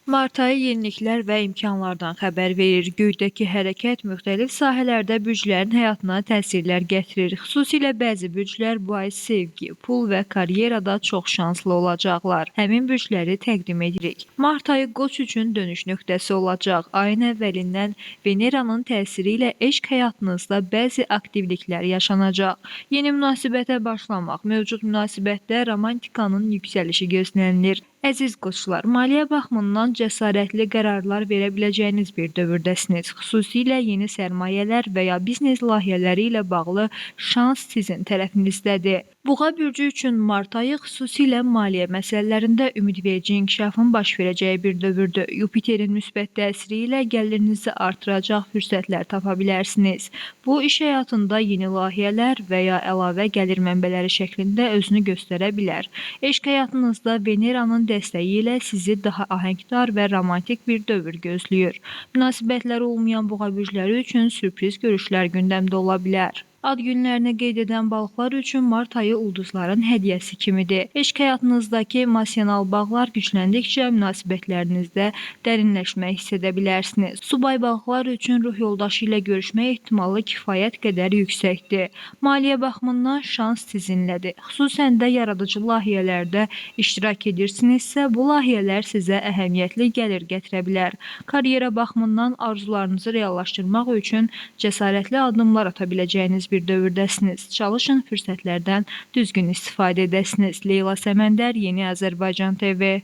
Mart ayı yeniliklər və imkanlardan xəbər verir. Göydəki hərəkət müxtəlif sahələrdə bürclərin həyatına təsirlər gətirir. Xüsusilə bəzi bürclər bu ay sevgi, pul və karyerada çox şanslı olacaqlar. Həmin bürcləri təqdim edirik. Mart ayı Qoç üçün dönüş nöqtəsi olacaq. Ayın əvvəlindən Veneranın təsiri ilə eşq həyatınızda bəzi aktivliklər yaşanacaq. Yeni münasibətə başlamaq, mövcud münasibətdə romantikanın yüksəlişi gözlənilir. Əziz qoçlar, maliyyə baxımından cəsarətli qərarlar verə biləcəyiniz bir dövrdəsiniz. Xüsusilə yeni sərmayələr və ya biznes layihələri ilə bağlı şans sizin tərəfinizdədir. Buğa bürcü üçün Mart ayı xüsusilə maliyyə məsələlərində ümidverici inkişafın baş verəcəyi bir dövrdür. Yupiterin müsbət təsiri ilə gəlirinizi artıracaq fürsətlər tapa bilərsiniz. Bu, iş həyatında yeni layihələr və ya əlavə gəlir mənbələri şəklində özünü göstərə bilər. Eşq həyatınızda Veneranın dəstəyi ilə sizi daha ahəngdar və romantik bir dövr gözləyir. Münasibətləri olmayan buğa bürcləri üçün sürpriz görüşlər gündəmdə ola bilər. Ad günlərini qeyd edən balıqlar üçün Mart ayı ulduzların hədiyyəsi kimidir. Eşq həyatınızdakı emosional bağlar gücləndikcə münasibətlərinizdə dərinləşmə hiss edə bilərsiniz. Subay balıqlar üçün ruh yoldaşı ilə görüşmə ehtimalı kifayət qədər yüksəkdir. Maliyyə baxımından şans sizinlədir. Xüsusən də yaradıcı layihələrdə iştirak edirsinizsə, bu layihələr sizə əhəmiyyətli gəlir gətirə bilər. Karyera baxımından arzularınızı reallaşdırmaq üçün cəsarətli addımlar ata biləcəyiniz bir dövrdəsiniz. Çalışın fürsətlərdən düzgün istifadə edəsiniz. Leyla Səməndər, Yeni Azərbaycan TV.